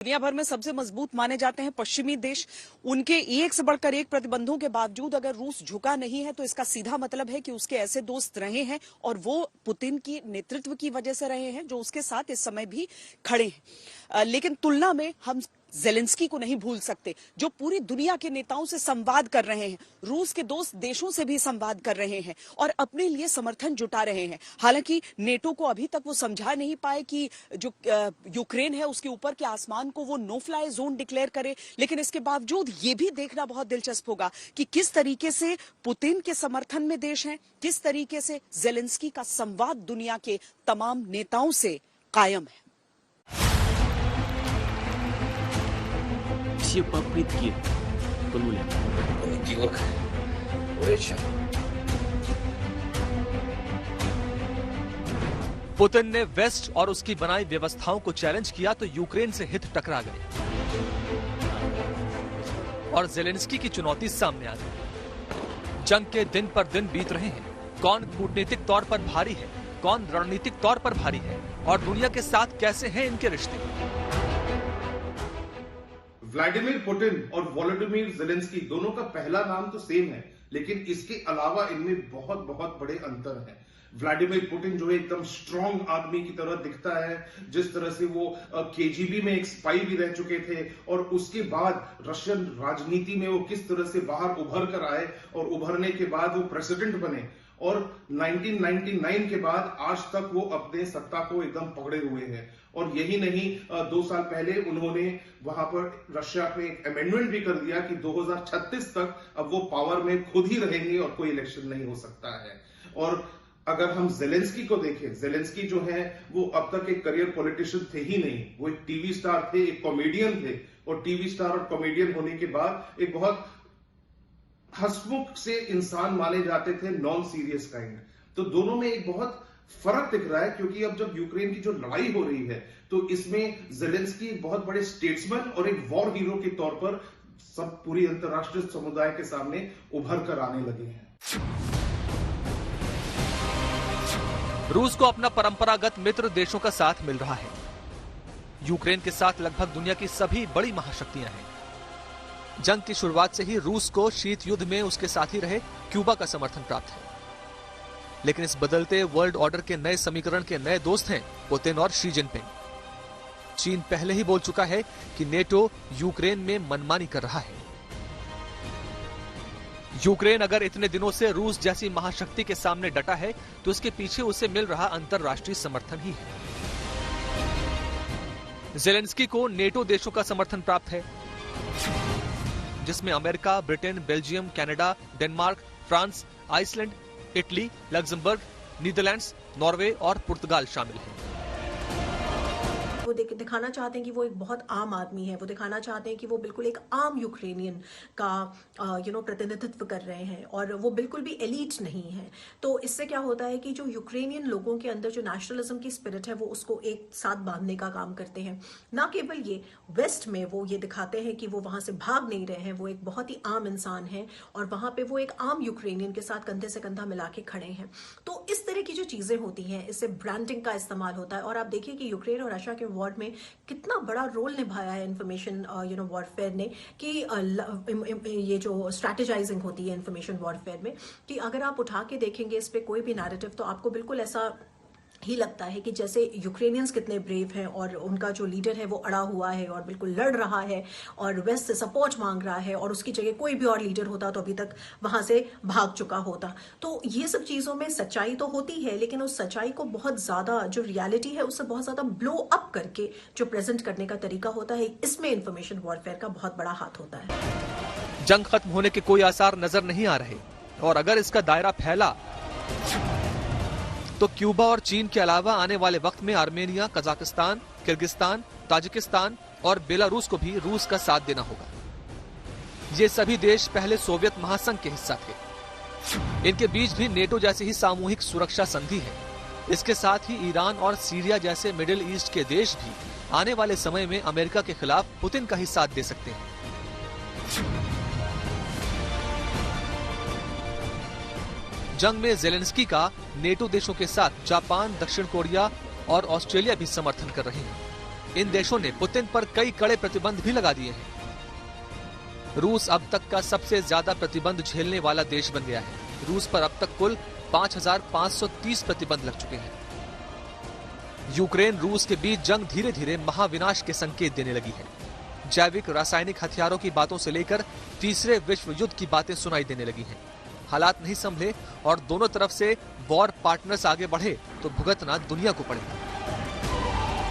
दुनिया भर में सबसे मजबूत माने जाते हैं पश्चिमी देश। उनके एक से बढ़कर एक प्रतिबंधों के बावजूद अगर रूस झुका नहीं है तो इसका सीधा मतलब है कि उसके ऐसे दोस्त रहे हैं और वो पुतिन की नेतृत्व की वजह से रहे हैं जो उसके साथ इस समय भी खड़े हैं। लेकिन तुलना में हम ज़ेलेंस्की को नहीं भूल सकते जो पूरी दुनिया के नेताओं से संवाद कर रहे हैं, रूस के दोस्त देशों से भी संवाद कर रहे हैं और अपने लिए समर्थन जुटा रहे हैं। हालांकि नेटो को अभी तक वो समझा नहीं पाए कि जो यूक्रेन है उसके ऊपर के आसमान को वो नो फ्लाई जोन डिक्लेयर करे, लेकिन इसके बावजूद ये भी देखना बहुत दिलचस्प होगा कि किस तरीके से पुतिन के समर्थन में देश हैं, किस तरीके से ज़ेलेंस्की का संवाद दुनिया के तमाम नेताओं से कायम है। Все попытки по нулям. Понеділок вечір. पुतिन ने वेस्ट और उसकी बनाई व्यवस्थाओं को चैलेंज किया तो यूक्रेन से हित टकरा गए और ज़ेलेंस्की की चुनौती सामने आ गई। जंग के दिन पर दिन बीत रहे हैं। कौन कूटनीतिक तौर पर भारी है, कौन रणनीतिक तौर पर भारी है और दुनिया के साथ कैसे हैं इनके रिश्ते। व्लादिमीर पुतिन और वोलोदिमीर ज़ेलेंस्की दोनों का पहला नाम तो सेम है, लेकिन इसके अलावा इनमें बहुत बहुत बड़े अंतर हैं। व्लादिमीर पुतिन जो है एकदम स्ट्रांग आदमी की तरह दिखता है, जिस तरह से वो केजीबी में एक स्पाई भी रह चुके थे और उसके बाद रशियन राजनीति में वो किस तरह से बाहर उभर कर आए और उभरने के बाद वो प्रेसिडेंट बने और 1999 के बाद आज तक वो अपने सत्ता को एकदम पकड़े हुए हैं। और यही नहीं, 2 साल पहले उन्होंने वहां पर रशिया पे एक अमेंडमेंट भी कर दिया कि 2036 तक अब वो पावर में खुद ही रहेंगे और कोई इलेक्शन नहीं हो सकता है। और अगर हम ज़ेलेंस्की को देखें, ज़ेलेंस्की जो है वो अब तक एक करियर पॉलिटिशियन थे ही नहीं, वो एक टीवी स्टार थे, एक कॉमेडियन थे और टीवी स्टार और कॉमेडियन होने के बाद एक बहुत हंसमुख से इंसान माने जाते थे, नॉन सीरियस काइंड। तो दोनों में एक बहुत फर्क दिख रहा है क्योंकि अब जब यूक्रेन की जो लड़ाई हो रही है तो इसमें ज़ेलेंस्की एक बहुत बड़े स्टेट्समैन और एक वॉर हीरो के तौर पर सब पूरी अंतरराष्ट्रीय समुदाय के सामने उभर कर आने लगे हैं। रूस को अपना परंपरागत मित्र देशों का साथ मिल रहा है। यूक्रेन के साथ लगभग दुनिया की सभी बड़ी महाशक्तियां हैं। जंग की शुरुआत से ही रूस को शीत युद्ध में उसके साथी रहे क्यूबा का समर्थन प्राप्त है, लेकिन इस बदलते वर्ल्ड ऑर्डर के नए समीकरण के नए दोस्त हैं पुतिन और शी जिनपिंग। चीन पहले ही बोल चुका है कि नेटो यूक्रेन में मनमानी कर रहा है। यूक्रेन अगर इतने दिनों से रूस जैसी महाशक्ति के सामने डटा है तो इसके पीछे उसे मिल रहा अंतरराष्ट्रीय समर्थन ही है। ज़ेलेंस्की को नेटो देशों का समर्थन प्राप्त है, जिसमें America, Britain, Belgium, Canada, Denmark, France, Iceland, Italy, Luxembourg, Netherlands, Norway और पुर्तगाल शामिल हैं। वो दिखाना चाहते हैं कि वो एक बहुत आम आदमी है, वो दिखाना चाहते हैं कि वो बिल्कुल एक आम यूक्रेनियन का प्रतिनिधित्व कर रहे हैं और वो बिल्कुल भी एलीट नहीं है। तो इससे क्या होता है कि जो यूक्रेनियन लोगों के अंदर जो नेशनलिज्म की स्पिरिट है वो उसको एक साथ बांधने का काम करते हैं। ना केवल ये, वेस्ट में वो ये दिखाते हैं कि वो वहां से भाग नहीं रहे हैं, वो एक बहुत ही आम इंसान है और वहां पे वो एक आम यूक्रेनियन के साथ कंधे से कंधा मिला के खड़े हैं। तो इस तरह की जो चीजें होती हैं, इससे ब्रांडिंग का इस्तेमाल होता है। और आप देखिए कि यूक्रेन और रशिया के वॉर में कितना बड़ा रोल निभाया है इंफॉर्मेशन वॉरफेयर ने, कि ये जो स्ट्रैटेजाइजिंग होती है इंफॉर्मेशन वॉरफेयर में, कि अगर आप उठा के देखेंगे इस पे कोई भी नैरेटिव तो आपको बिल्कुल ऐसा ही लगता है कि जैसे यूक्रेनियंस कितने ब्रेव हैं और उनका जो लीडर है वो अड़ा हुआ है और बिल्कुल लड़ रहा है और वेस्ट से सपोर्ट मांग रहा है और उसकी जगह कोई भी और लीडर होता तो अभी तक वहां से भाग चुका होता। तो ये सब चीजों में सच्चाई तो होती है, लेकिन उस सच्चाई को बहुत ज्यादा, जो रियलिटी है उससे बहुत ज्यादा ब्लो अप करके जो प्रेजेंट करने का तरीका होता है, इसमें इंफॉर्मेशन वॉरफेयर का बहुत बड़ा हाथ होता है। जंग खत्म होने के कोई आसार नजर नहीं आ रहे और अगर इसका दायरा फैला तो क्यूबा और चीन के अलावा आने वाले वक्त में आर्मेनिया, कजाकिस्तान, किर्गिस्तान, ताजिकिस्तान और बेलारूस को भी रूस का साथ देना होगा। ये सभी देश पहले सोवियत महासंघ के हिस्सा थे। इनके बीच भी नेटो जैसी ही सामूहिक सुरक्षा संधि है। इसके साथ ही ईरान और सीरिया जैसे मिडिल ईस्ट के देश भी आने वाले समय में अमेरिका के खिलाफ पुतिन का ही साथ दे सकते हैं। जंग में ज़ेलेंस्की का नेटो देशों के साथ जापान, दक्षिण कोरिया और ऑस्ट्रेलिया भी समर्थन कर रहे हैं। इन देशों ने पुतिन पर कई कड़े प्रतिबंध भी लगा दिए हैं। रूस अब तक का सबसे ज्यादा प्रतिबंध झेलने वाला देश बन गया है। रूस पर अब तक कुल 5,530 प्रतिबंध लग चुके हैं। यूक्रेन रूस के बीच जंग धीरे धीरे महाविनाश के संकेत देने लगी है। जैविक रासायनिक हथियारों की बातों से लेकर तीसरे विश्व युद्ध की बातें सुनाई देने लगी हैं। हालात नहीं संभले और दोनों तरफ से वॉर पार्टनर्स आगे बढ़े तो भुगतना दुनिया को पड़ेगा।